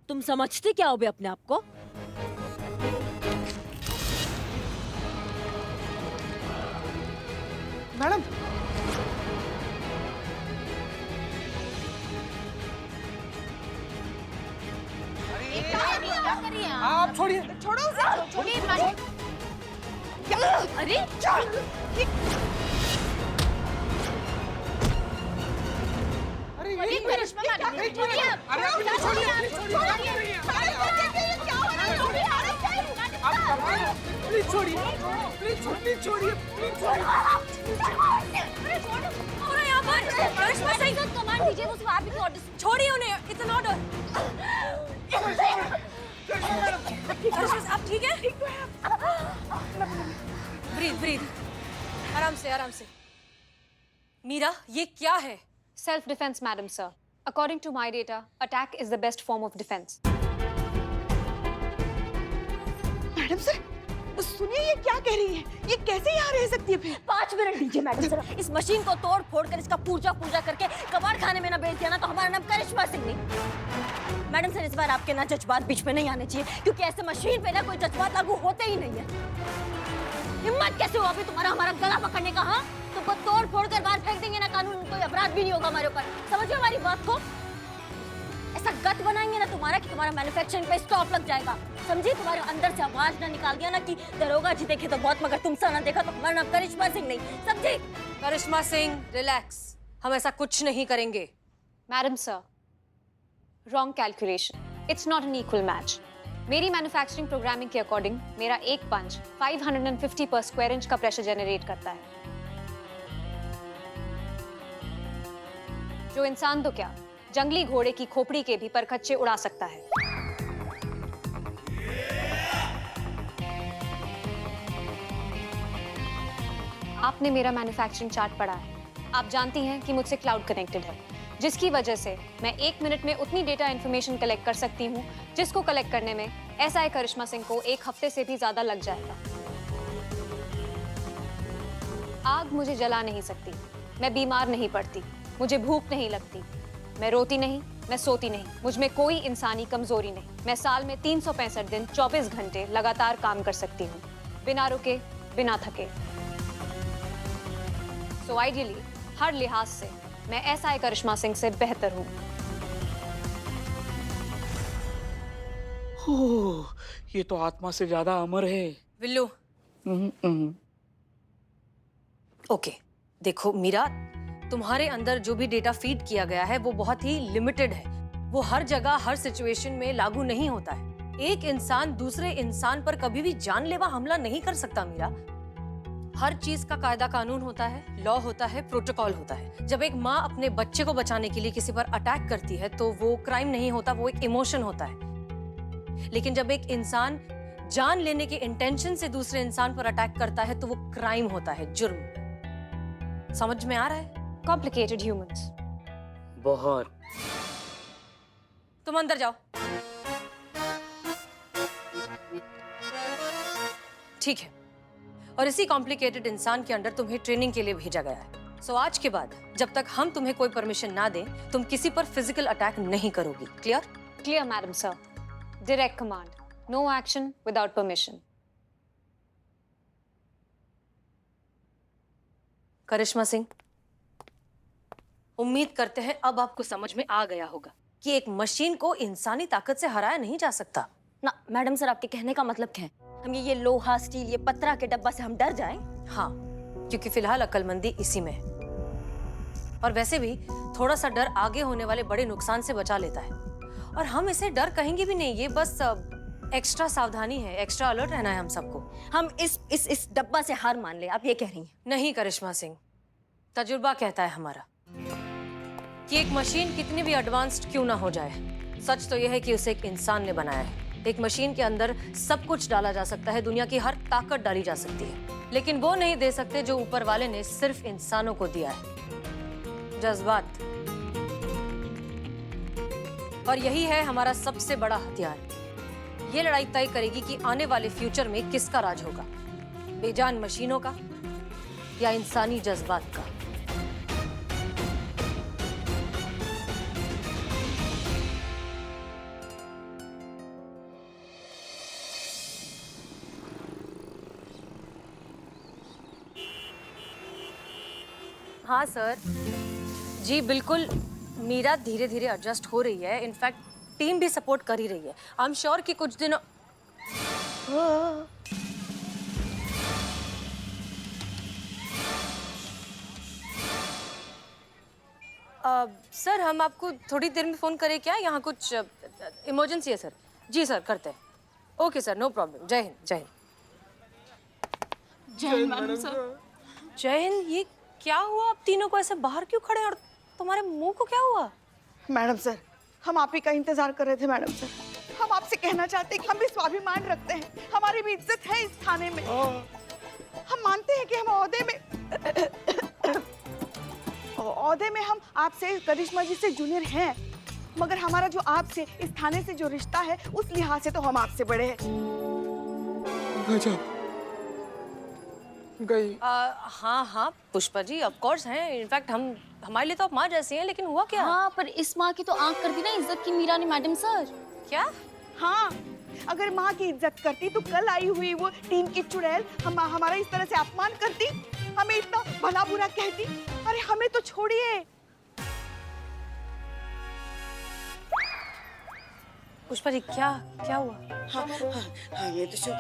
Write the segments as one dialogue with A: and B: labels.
A: तुम समझती क्या हो बे अपने आप को?
B: मैडम,
C: क्या कर रही हैं
B: आप छोड़िए।
C: छोड़ो उसे, छोड़िए मैडम।
A: अरे
B: अरे
C: ये करिश्मा मैडम, छोड़िए आप।
B: अरे आप इन्हें छोड़िए, छोड़िए। प्लीज छोड़िए, प्लीज छोड़िए, छोड़िए, प्लीज छोड़िए।
A: हो रहा है यहाँ पर? करिश्मा सिंह को कमांड दीजिए, उस आप ही ऑर्डर छोड़िए उन्हें, इट्स एन ऑर्डर। करिश्मा आप ठीक है? ब्रीथ ब्रीथ, आराम से आराम से। मीरा ये क्या है?
D: Self-defense, madam, sir. According to my data, attack is the best form of defense.
E: Madam sir, सुनिए ये क्या कह रही है? ये कैसे यहाँ रह सकती है फिर?
A: 5 मिनट दीजिए मैडम सर। इस मशीन को तोड़ फोड़ कर इसका पूजा पूजा करके कबाड़ खाने में ना बेच दिया ना तो हमारा नाम करिश्मा सिंह नहीं। मैडम सर इस बार आपके ना जज्बात बीच में नहीं आने चाहिए, क्योंकि ऐसे मशीन पे ना कोई जज्बात लागू होते ही नहीं है। हिम्मत कैसे हुआ अभी तुम्हारा हमारा गला पकड़ने का? हाँ, तुमको तोड़ फोड़ कर बाहर फेंक देंगे ना, कानून कोई अपराध भी नहीं होगा हमारे ऊपर। समझो हमारी बात को। ऐसा गत बनाएंगे ना तुम्हारा कि तुम्हारा मैन्युफैक्चरिंग पे स्टॉप लग जाएगा। समझी? तुम्हारे अंदर से आवाज ना निकाल दिया ना कि दरोगा जी देखे तो बहुत मगर तुमसे ना देखा तो हमारा नाम करिश्मा सिंह नहीं। समझी?
F: करिश्मा सिंह रिलैक्स, हम ऐसा कुछ नहीं करेंगे।
D: Madam, sir. Wrong calculation. It's not an equal match. मेरी मैन्युफैक्चरिंग प्रोग्रामिंग के अकॉर्डिंग मेरा एक पंच 550 पर स्क्वायर इंच का प्रेशर जनरेट करता है, जो इंसान तो क्या जंगली घोड़े की खोपड़ी के भी परखच्चे उड़ा सकता है। आपने मेरा मैन्युफैक्चरिंग चार्ट पढ़ा है। आप जानती हैं कि मुझसे क्लाउड कनेक्टेड है, जिसकी वजह से मैं 1 मिनट में उतनी डेटा इंफॉर्मेशन कलेक्ट कर सकती हूँ जिसको कलेक्ट करने में एसआई करिश्मा सिंह को 1 हफ्ते से भी ज्यादा लग जाएगा। आग मुझे जला नहीं सकती, मैं बीमार नहीं पड़ती, मुझे भूख नहीं लगती, मैं रोती नहीं, मैं सोती नहीं, मुझ में कोई इंसानी कमजोरी नहीं। मैं साल में 365 दिन 24 घंटे लगातार काम कर सकती हूँ, बिना रुके, बिना थके। सो आइडियली हर लिहाज से मैं एसआई करिश्मा सिंह से बेहतर हूँ।
B: ओह, ये तो आत्मा से ज्यादा अमर है।
F: विल्लू, ओके, देखो मीरा, तुम्हारे अंदर जो भी डेटा फीड किया गया है वो बहुत ही लिमिटेड है। वो हर जगह हर सिचुएशन में लागू नहीं होता है। एक इंसान दूसरे इंसान पर कभी भी जानलेवा हमला नहीं कर सकता मीरा। हर चीज का कायदा कानून होता है, लॉ होता है, प्रोटोकॉल होता है। जब एक माँ अपने बच्चे को बचाने के लिए किसी पर अटैक करती है तो वो क्राइम नहीं होता, वो एक इमोशन होता है। लेकिन जब एक इंसान जान लेने के इंटेंशन से दूसरे इंसान पर अटैक करता है तो वो क्राइम होता है, जुर्म। समझ में आ रहा है?
D: Complicated humans.
B: बहुत।
F: तुम अंदर जाओ। ठीक है, और इसी कॉम्प्लिकेटेड इंसान के अंदर तुम्हें ट्रेनिंग के लिए भेजा गया है। सो आज के बाद जब तक हम तुम्हें कोई परमिशन ना दें, तुम किसी पर फिजिकल अटैक नहीं करोगी। Clear?
D: Clear, madam, sir. Direct command. No action without permission.
F: करिश्मा सिंह, उम्मीद करते हैं अब आपको समझ में आ गया होगा कि एक मशीन को इंसानी ताकत से हराया नहीं जा सकता।
A: ना मैडम सर, आपके कहने का मतलब क्या है? हम ये लोहा स्टील ये पत्रा के डब्बा से हम डर जाएं?
F: हाँ, क्योंकि फिलहाल अक्लमंदी इसी में है। और वैसे भी थोड़ा सा डर आगे होने वाले बड़े नुकसान से बचा लेता है। और हम इसे डर कहेंगे भी नहीं, ये बस एक्स्ट्रा सावधानी है, एक्स्ट्रा अलर्ट रहना है हम सबको।
A: हम इस डब्बा से हार मान ले, आप ये कह रही हैं?
F: नहीं करिश्मा सिंह, तजुर्बा कहता है हमारा कि एक मशीन कितनी भी एडवांस्ड क्यों ना हो जाए, सच तो यह है कि उसे एक इंसान ने बनाया है। एक मशीन के अंदर सब कुछ डाला जा सकता है, दुनिया की हर ताकत डाली जा सकती है, लेकिन वो नहीं दे सकते जो ऊपर वाले ने सिर्फ इंसानों को दिया है, जज्बात। और यही है हमारा सबसे बड़ा हथियार। ये लड़ाई तय करेगी कि आने वाले फ्यूचर में किसका राज होगा, बेजान मशीनों का या इंसानी जज्बात का। हाँ सर, जी बिल्कुल। मीरा धीरे धीरे एडजस्ट हो रही है। इनफैक्ट टीम भी सपोर्ट कर ही रही है। आई एम श्योर कि कुछ दिनों सर, हम आपको थोड़ी देर में फोन करें क्या? यहाँ कुछ इमरजेंसी है सर। जी सर, करते हैं। Okay sir, no problem. जय हिंद, जय हिंद।
E: जय मैडम सर।
F: जय हिंद। ये क्या हुआ? आप तीनों को ऐसे बाहर क्यों खड़े हैं और तुम्हारे मुंह को क्या हुआ?
E: मैडम सर, हम आप ही का इंतजार कर रहे थे मैडम सर। हम आपसे कहना चाहते हैं कि हम भी स्वाभिमान रखते हैं, हमारी भी इज्जत है इस थाने में। हम मानते हैं कि हम ओहदे में हम आपसे, करिश्मा जी से जूनियर हैं, मगर हमारा जो आपसे, इस थाने से जो रिश्ता है, उस लिहाज से तो हम आपसे बड़े हैं।
B: गजब गई।
F: हाँ हाँ पुष्पा जी, ऑफ कोर्स हैं। इनफैक्ट हमारे लिए तो आप माँ जैसी हैं, लेकिन हुआ क्या?
C: हाँ, पर इस माँ की तो आंख कर दी ना इज्जत की मीरा ने मैडम सर।
F: क्या?
E: हाँ, अगर माँ की इज्जत करती तो कल आई हुई वो टीम की चुड़ैल हमारा इस तरह से अपमान करती, हमें इतना भला बुरा कहती। अरे हमें तो छोड़िए।
F: पुष्पा जी, क्या हुआ?
E: हाँ, ये तो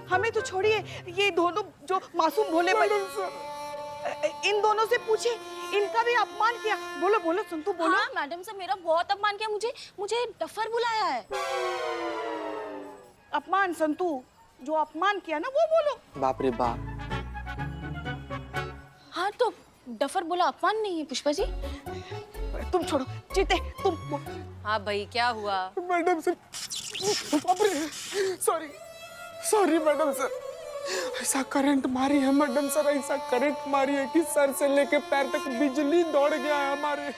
E: हमें तो छोड़िए। ये दोनों जो मासूम भोले इन दोनों से पूछे, इनका भी अपमान किया। बोलो बोलो संतू, बोलो।
C: हाँ, मैडम सर मेरा बहुत अपमान किया। मुझे डफर बुलाया है।
E: अपमान संतू, जो अपमान किया ना वो बोलो।
B: बाप रे बाप।
C: हाँ तो डफर बोला अपमान नहीं है पुष्पा जी।
E: तुम छोड़ो, जीते तुम।
F: हाँ भाई, क्या हुआ?
B: मैडम सर, बाप रे, सॉरी मैडम सर। ऐसा करंट मारी है मैडम सर, ऐसा करंट मारी है कि सर से लेके पैर तक बिजली दौड़ गया है हमारे।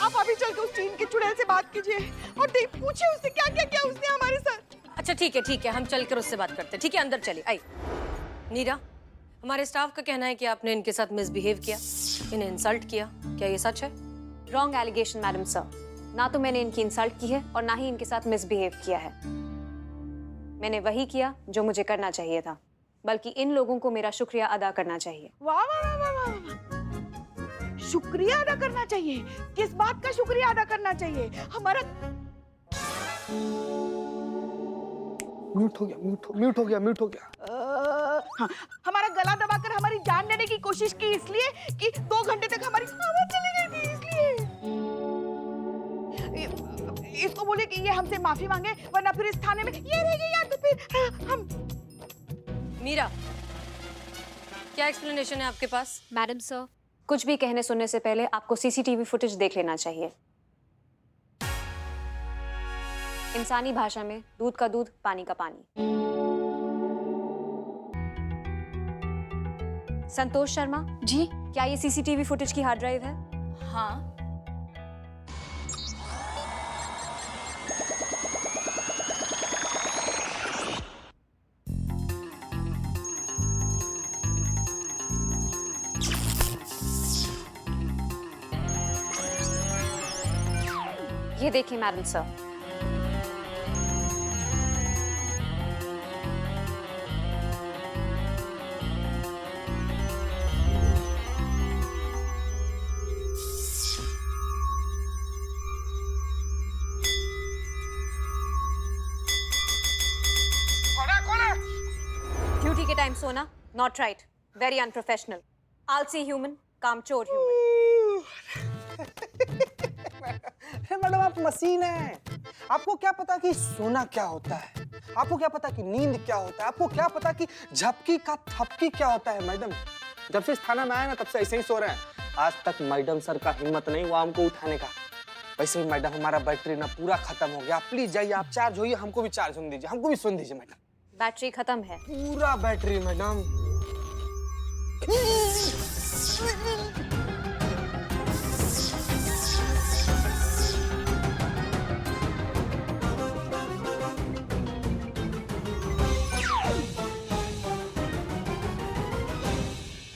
E: आप अभी चल के उस टीम के चुड़ैल से बात कीजिए और पूछिए उससे क्या क्या किया उसने हमारे साथ।
F: अच्छा ठीक है, हम चलकर उससे बात करते हैं। ठीक है, अंदर चलिए। आई नीरा, हमारे स्टाफ का कहना है कि आपने इनके साथ मिसबिहेव किया, इन्हें इंसल्ट किया। क्या ये सच है?
D: Wrong allegation madam sir. ना तो मैंने इनकी इंसल्ट की है और ना ही इनके साथ मिसबिहेव किया है। मैंने वही किया जो मुझे करना चाहिए था, बल्कि इन लोगों को मेरा शुक्रिया अदा करना चाहिए।
E: वाह वाह वाह वाह वाह, शुक्रिया अदा करना चाहिए? किस बात का शुक्रिया अदा करना चाहिए? हमारा
B: म्यूट हो गया।
E: हाँ, हमारा गला दबाकर हमारी जान लेने की कोशिश की इसलिए कि 2 घंटे तक हमारी आवाज चली गई थी, इसलिए। इसको बोले कि ये हमसे माफी मांगे, वरना फिर इस थाने में ये रहेगी यार। तो फिर हम।
F: मीरा, क्या एक्सप्लेनेशन है आपके पास?
D: मैडम सर, कुछ भी कहने सुनने से पहले आपको सीसीटीवी फुटेज देख लेना चाहिए। इंसानी भाषा में दूध का दूध, पानी का पानी। संतोष शर्मा
C: जी
D: क्या ये सीसीटीवी फुटेज की हार्ड ड्राइव है?
C: हाँ।
D: ये देखिए मैडम सर। ड्यूटी के टाइम सोना, नॉट राइट, वेरी अनप्रोफेशनल, आलसी ह्यूमन, कामचोर ह्यूमन।
G: मैडम आप मशीन हैं। आपको क्या पता कि सोना क्या होता है? आपको क्या पता कि नींद क्या होता है? आपको क्या पता कि झपकी का थपकी क्या होता है? मैडम जब से इस थाना में आया ना, तब से ऐसे ही सो रहे हैं। आज तक मैडम सर का हिम्मत नहीं हुआ हमको उठाने का। वैसे भी मैडम हमारा बैटरी ना पूरा खत्म हो गया। प्लीज जाइए, आप चार्ज होइए, हमको भी चार्ज होने दीजिए, हमको भी सुन दीजिए मैडम।
D: बैटरी खत्म है।
G: पूरा बैटरी मैडम।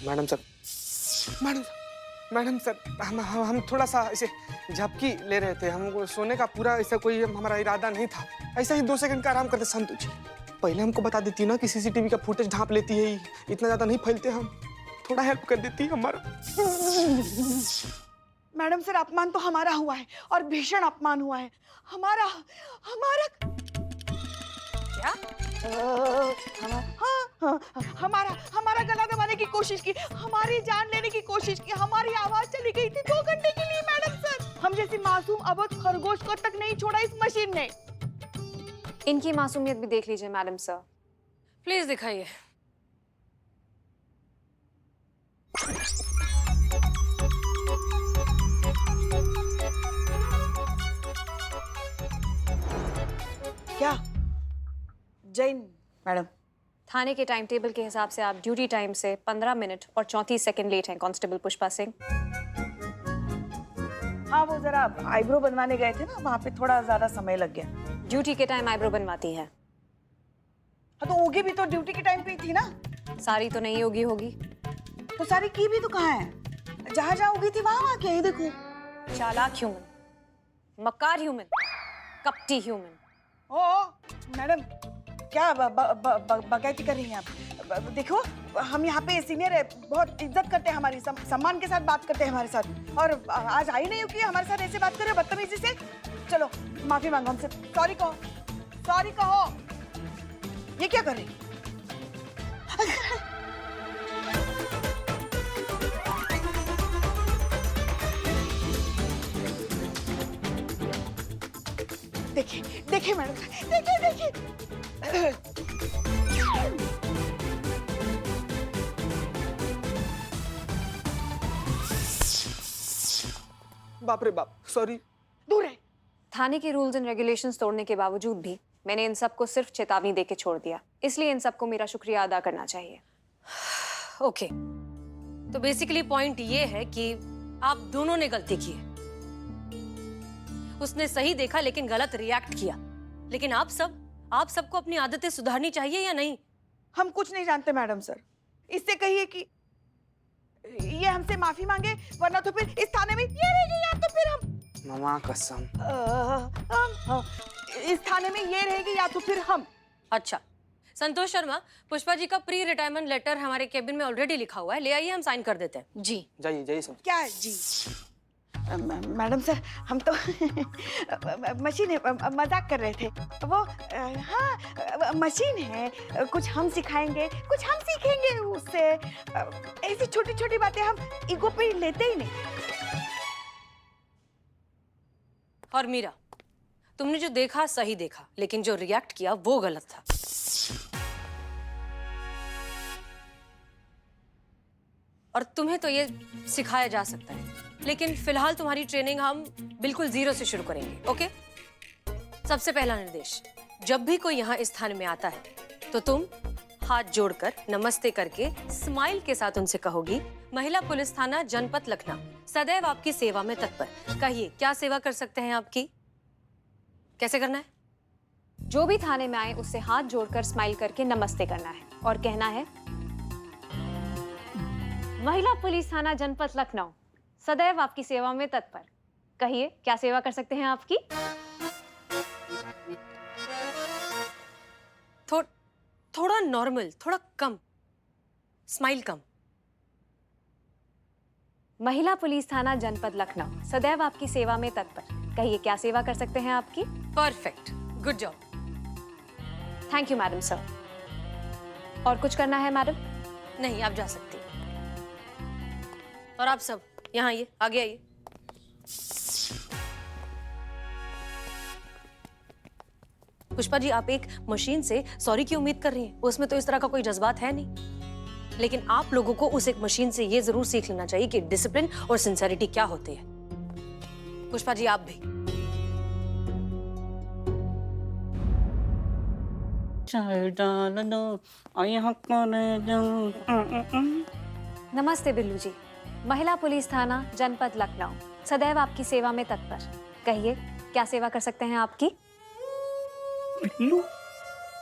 B: मैडम सर, हम थोड़ा सा ऐसे झपकी ले रहे थे। हमको सोने का पूरा ऐसा कोई हमारा इरादा नहीं था। ऐसा ही 2 सेकंड का आराम करते। संतु जी, पहले हमको बता देती ना कि सीसीटीवी का फुटेज ढांप लेती है, इतना ज्यादा नहीं फैलते हम। थोड़ा हेल्प कर देती हमारा।
E: मैडम सर, अपमान तो हमारा हुआ है और भीषण अपमान हुआ है। हमारा हमारा
F: क्या?
E: हाँ, हमारा हमारा गला दबाने की कोशिश की, हमारी जान लेने की कोशिश की, हमारी आवाज चली गई थी 2 घंटे के लिए मैडम सर। हम जैसी मासूम अबोध खरगोश को तक नहीं छोड़ा इस मशीन ने।
D: इनकी मासूमियत भी देख लीजिए मैडम सर।
F: प्लीज दिखाइए।
E: क्या जैन मैडम?
D: थाने के टाइम टेबल के हिसाब से आप ड्यूटी टाइम से 15 मिनट और 34 सेकंड लेट हैं कांस्टेबल पुष्पा सिंह।
E: हाँ, वो जरा आईब्रो बनवाने गए थे ना, वहाँ पे थोड़ा ज्यादा समय लग गया।
D: ड्यूटी के टाइम आईब्रो बनवाती है।
E: हाँ, तो ओगी भी तो ड्यूटी के टाइम पे ही थी ना।
D: सारी तो नहीं होगी होगी।
E: तो सारी की भी तो कहाँ है? जहाँ जहाँ उगी थी वहाँ क्या? ये देखो।
D: चालाक ह्यूमन, मक्कार ह्यूमन, कपटी ह्यूमन।
E: ओ मैडम, क्या बकैती कर रही हैं आप? देखो, हम यहाँ पे सीनियर है, बहुत इज्जत करते हैं, हमारी सम्मान के साथ बात करते हैं हमारे साथ, और आज आई नहीं हो कि हमारे साथ ऐसे बात करे बदतमीजी से। चलो माफी मांगो हमसे, सॉरी कहो, सॉरी कहो। ये क्या कर रही? देखिए देखिए मैडम, देखिए देखिए।
B: बाप रे बाप, सॉरी।
E: दूर है।
D: थाने के रूल्स एंड रेगुलेशंस तोड़ने के बावजूद भी मैंने इन सबको सिर्फ चेतावनी देके छोड़ दिया, इसलिए इन सबको मेरा शुक्रिया अदा करना चाहिए।
F: ओके, तो बेसिकली पॉइंट ये है कि आप दोनों ने गलती की है। उसने सही देखा लेकिन गलत रिएक्ट किया। लेकिन आप सबको अपनी आदतें सुधारनी चाहिए या नहीं?
E: हम कुछ नहीं जानते मैडम सर। इससे कहिए कि ये हमसे माफी मांगे, वरना तो फिर इस थाने में ये रहेगी, या तो फिर हम
B: मामा कसम।
E: इस थाने में ये रहेगी, या तो फिर हम।
F: अच्छा, संतोष शर्मा, पुष्पा जी का प्री रिटायरमेंट लेटर हमारे केबिन में ऑलरेडी लिखा हुआ है, ले आइए, हम साइन कर देते हैं।
D: जी
B: जाइए जाइए सब।
E: क्या जी? मैडम सर, हम तो मशीन है, मजाक कर रहे थे। वो हाँ, मशीन है, कुछ हम सिखाएंगे, कुछ हम सीखेंगे उससे। ऐसी छोटी छोटी बातें हम ईगो पे लेते ही नहीं।
F: और मीरा, तुमने जो देखा सही देखा, लेकिन जो रिएक्ट किया वो गलत था। और तुम्हें तो ये सिखाया जा सकता है, लेकिन फिलहाल तुम्हारी ट्रेनिंग हम बिल्कुल 0 से शुरू करेंगे। ओके? सबसे पहला निर्देश, जब भी कोई यहाँ इस थाने में आता है तो तुम हाथ जोड़कर नमस्ते करके स्माइल के साथ उनसे कहोगी, महिला पुलिस थाना जनपद लखनऊ सदैव आपकी सेवा में तत्पर। कहिए, क्या सेवा कर सकते हैं आपकी? कैसे करना है?
D: जो भी थाने में आए उससे हाथ जोड़कर स्माइल करके नमस्ते करना है और कहना है, महिला पुलिस थाना जनपद लखनऊ सदैव आपकी सेवा में तत्पर। कहिए, क्या सेवा कर सकते हैं आपकी?
F: थोड़ा नॉर्मल, थोड़ा कम स्माइल, कम।
D: महिला पुलिस थाना जनपद लखनऊ सदैव आपकी सेवा में तत्पर। कहिए, क्या सेवा कर सकते हैं आपकी?
F: Perfect, good job.
D: Thank you madam sir. और कुछ करना है मैडम?
F: नहीं, आप जा सकती हैं। और आप सब यहाँ आइए, आगे आइए। पुष्पा जी, आप एक मशीन से सॉरी की उम्मीद कर रही हैं, उसमें तो इस तरह का कोई जज्बात है नहीं। लेकिन आप लोगों को उस एक मशीन से ये जरूर सीख लेना चाहिए कि डिसिप्लिन और सिंसेरिटी क्या होती है। पुष्पा जी, आप भी।
D: नमस्ते बिल्लू जी, महिला पुलिस थाना जनपद लखनऊ सदैव आपकी सेवा में तत्पर। कहिए, क्या सेवा कर सकते हैं आपकी?
B: बिल्लू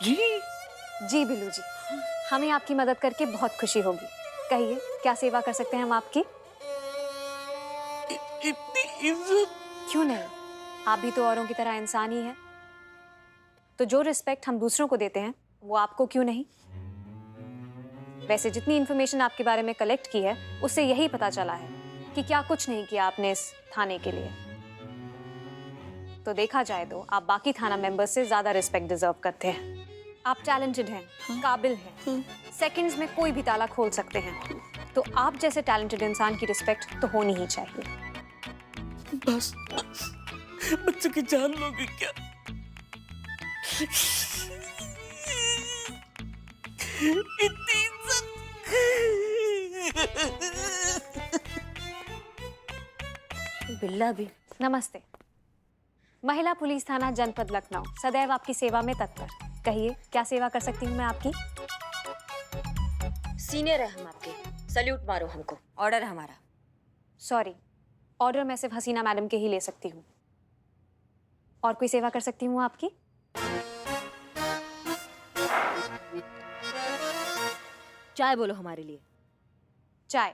B: जी।
D: जी बिल्लू जी, हमें आपकी मदद करके बहुत खुशी होगी। कहिए, क्या सेवा कर सकते हैं हम आपकी?
B: इतनी इज्जत।
D: क्यों नहीं, आप भी तो औरों की तरह इंसान ही हैं। तो जो रिस्पेक्ट हम दूसरों को देते हैं वो आपको क्यों नहीं? वैसे जितनी इन्फॉर्मेशन आपके बारे में कलेक्ट की है उससे यही पता चला है कि क्या कुछ नहीं किया आपने इस थाने के लिए। तो देखा जाए तो आप बाकी थाना मेंबर्स से ज्यादा रिस्पेक्ट डिजर्व करते हैं। आप टैलेंटेड हैं, काबिल हैं, सेकंड्स में कोई भी ताला खोल सकते हैं। तो आप जैसे टैलेंटेड इंसान की रिस्पेक्ट तो होनी ही चाहिए।
B: बस बच्चों की जान लोगे क्या? इतनी
A: बिल्ला भी।
D: नमस्ते। महिला पुलिस थाना जनपद लखनऊ सदैव आपकी सेवा में तत्पर। कहिए क्या सेवा कर सकती हूँ मैं आपकी?
A: सीनियर है हम आपके, सल्यूट मारो हमको, ऑर्डर है हमारा।
D: सॉरी, ऑर्डर मैं सिर्फ हसीना मैडम के ही ले सकती हूँ। और कोई सेवा कर सकती हूँ आपकी?
A: चाय बोलो हमारे लिए।
D: चाय?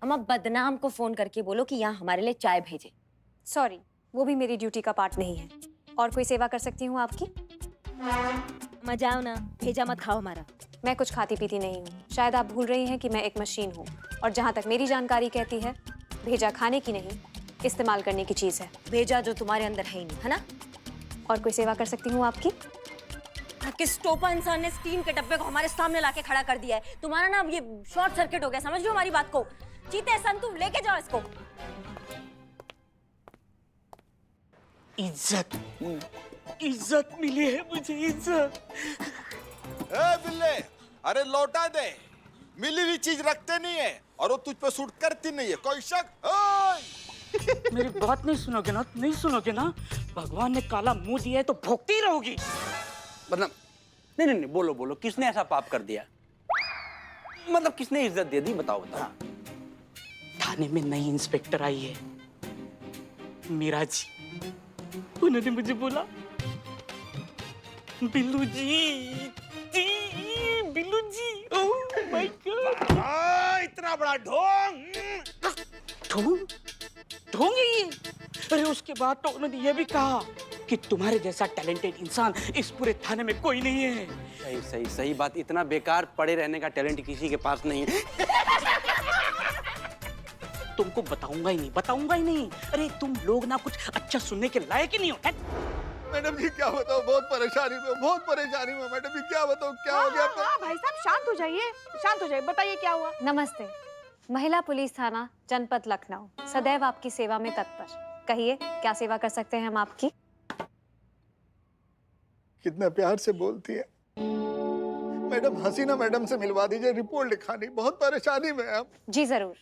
A: अम्मा बदनाम को फोन करके बोलो कि यहाँ हमारे लिए चाय भेजे।
D: सॉरी, वो भी मेरी ड्यूटी का पार्ट नहीं है। और कोई सेवा कर सकती हूँ आपकी?
A: मजा आओ ना, भेजा मत खाओ हमारा।
D: मैं कुछ खाती पीती नहीं हूँ। शायद आप भूल रही हैं कि मैं एक मशीन हूँ और जहाँ तक मेरी जानकारी कहती है भेजा खाने की नहीं इस्तेमाल करने की चीज़ है।
A: भेजा जो तुम्हारे अंदर है ही नहीं, है ना?
D: और कोई सेवा कर सकती हूँ आपकी?
A: किस टोपा इंसान ने स्टीम के डब्बे को हमारे सामने लाके खड़ा कर दिया है? तुम्हारा ना ये शॉर्ट सर्किट हो गया, समझ लो हमारी बात को। चीते संतु लेके जाओ इसको।
B: इज्जत मिली है मुझे, इज्जत।
H: ए बिल्ले, अरे लौटा दे। मिली हुई चीज रखते नहीं है और वो तुझ पे सूट करती नहीं है। कोई शक?
B: मेरी बात नहीं सुनोगे ना, नहीं सुनोगे ना, भगवान ने काला मुंह दिया है तो भोगती रहोगी।
I: मतलब नहीं, बोलो बोलो, किसने ऐसा पाप कर दिया? मतलब किसने इज्जत दे दी, बताओ बताओ।
B: थाने में नई इंस्पेक्टर आई है, मीरा जी। उन्होंने मुझे बोला, बिल्लू जी, बिल्लू जी, ओह माय गॉड।
H: इतना बड़ा ढोंग।
B: ढोंग है ये। अरे उसके बाद तो उन्होंने ये भी कहा कि तुम्हारे जैसा टैलेंटेड इंसान इस पूरे थाने में कोई नहीं है।
I: सही सही सही बात। इतना बेकार पड़े रहने का टैलेंट किसी के पास नहीं है।
B: तुमको बताऊंगा ही नहीं। अरे तुम लोग ना कुछ अच्छा सुनने के लायक ही नहीं हो।
H: मैडम जी क्या बताओ, बहुत परेशानी में मैडम जी, क्या बताओ क्या हो गया?
E: हाँ भाई साहब शांत हो जाइए, बताइए क्या हुआ।
D: नमस्ते। महिला पुलिस थाना जनपद लखनऊ सदैव आपकी सेवा में तत्पर। कहिए क्या सेवा कर सकते हैं हम आपकी?
H: कितना प्यार से बोलती है मैडम। हसीना मैडम से मिलवा दीजिए, रिपोर्ट लिखानी, बहुत परेशानी में है।
D: जी जरूर।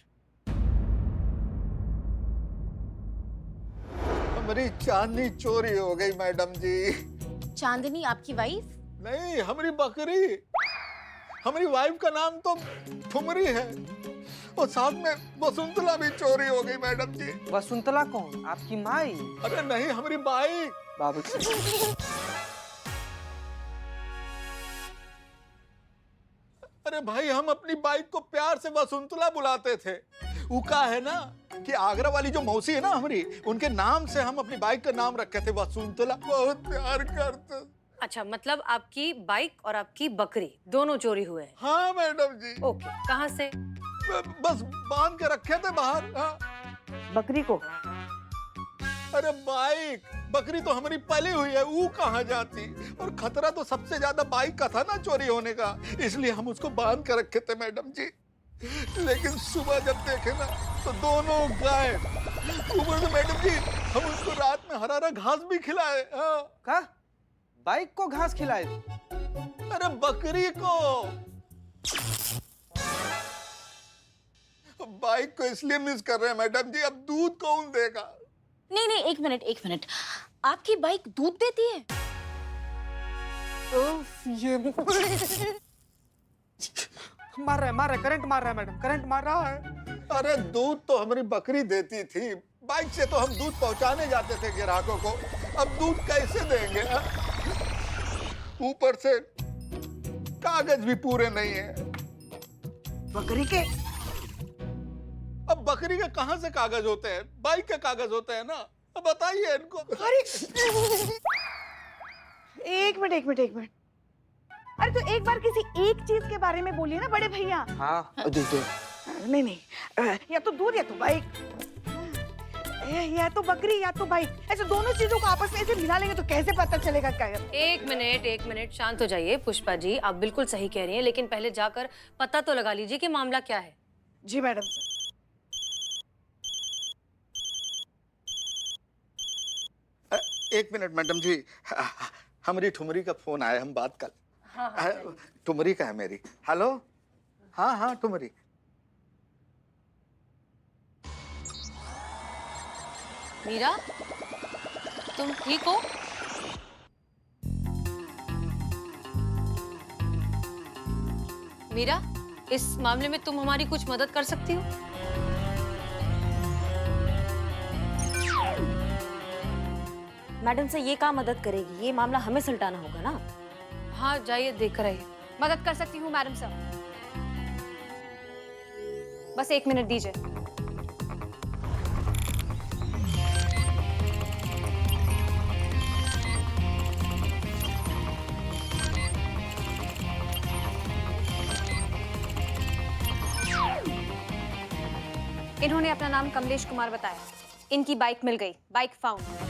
H: हमारी चांदनी चोरी हो गई मैडम जी।
C: चांदनी आपकी वाइफ?
H: नहीं, हमारी बकरी। हमारी वाइफ का नाम तो ठुमरी है और साथ में वसुंतला भी चोरी हो गई मैडम जी।
G: वसुंतला कौन? आपकी माई?
H: अरे नहीं, हमारी बाइक।
G: बाबू
H: अरे भाई, हम अपनी बाइक को प्यार से वसुंतला बुलाते थे। वो का है ना कि आगरा वाली जो मौसी है ना हमारी, उनके नाम से हम अपनी बाइक का नाम रखे थे वसुंतला। बहुत प्यार करते।
F: अच्छा, मतलब आपकी बाइक और आपकी बकरी दोनों चोरी हुए हैं?
H: हाँ मैडम जी।
F: ओके, कहाँ से?
H: बस बांध के रखे थे बाहर। हाँ।
E: बकरी को?
H: अरे बाइक, बकरी तो हमारी पली हुई है, वो कहाँ जाती? और खतरा तो सबसे ज्यादा बाइक का था ना चोरी होने का, इसलिए हम उसको बांध कर रखे थे मैडम जी। लेकिन सुबह जब देखे ना तो दोनों गायब। ऊपर से मैडम जी हम उसको रात में हरा हरा घास भी खिलाए। हाँ।
G: का? बाइक को घास खिलाए?
H: अरे बकरी को। बाइक को इसलिए मिस कर रहे हैं मैडम जी, अब दूध कौन देगा?
C: नहीं, एक मिनट। आपकी बाइक दूध देती है?
B: ये
G: मार रहा है, करंट मार रहा है मैडम, करंट मार रहा है।
H: अरे दूध तो हमारी बकरी देती थी, बाइक से तो हम दूध पहुंचाने जाते थे ग्राहकों को। अब दूध कैसे देंगे? ऊपर से कागज भी पूरे नहीं है।
E: बकरी के?
H: अब बकरी के कहां से कागज होते हैं? बाइक के कागज होते हैं ना। अब बताइए इनको।
E: अरे एक मिनट। अरे तो एक बार किसी एक चीज के बारे में बोलिए ना बड़े भैया।
G: हाँ दीजिए।
E: नहीं नहीं, या तो दूध या तो बाइक, या तो बकरी या तो बाइक, ऐसे दोनों चीजों को आपस में ऐसे मिला लेंगे तो कैसे पता चलेगा क्या है?
F: एक मिनट शांत हो जाइए पुष्पा जी, आप बिल्कुल सही कह रही हैं, लेकिन पहले जाकर पता तो लगा लीजिए कि मामला क्या है।
E: जी मैडम।
H: एक मिनट मैडम जी, हमारी ठुमरी का फोन आया, हम बात कर। ठुमरी का है मेरी। हेलो, हाँ हाँ ठुमरी।
F: मीरा, तुम ठीक हो? मीरा, इस मामले में तुम हमारी कुछ मदद कर सकती हो?
A: मैडम से ये क्या मदद करेगी? ये मामला हमें सुलटाना होगा ना।
F: हाँ जाइए, देख कर आइए।
D: मदद कर सकती हूँ मैडम सर, बस 1 मिनट दीजिए। इन्होंने अपना नाम कमलेश कुमार बताया। इनकी बाइक मिल गई, बाइक फाउंड।